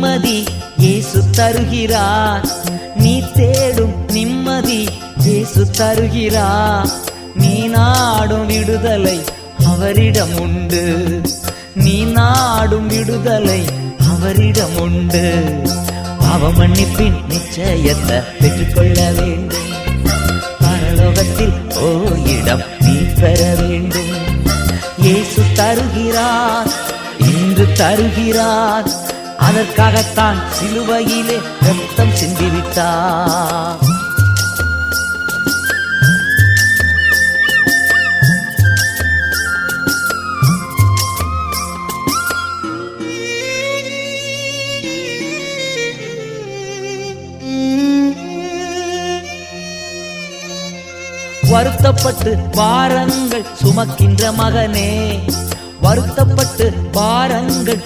நிம்மதி இயேசு தருகிறார். நீ தேடும் நிம்மதி இயேசு தருகிறார். நீ நாடும் விடுதலை அவரிடம் உண்டு. நீ நாடும் விடுதலை அவரிடம் உண்டு. பாவ மன்னிப்பின் நிச்சயத்தை பெற்றுக்கொள்ள வேண்டும். பரலோகத்தில் ஓரிடம் நீ பெற வேண்டும். இயேசு தருகிறார், இன்று தருகிறார். அதற்காகத்தான் சிலுவையிலே ரத்தம் சிந்திவிட்டார். வருத்தப்பட்டு பாரங்கள் சுமக்கின்ற மகனே, வருத்தப்பட்டு பாரங்கள்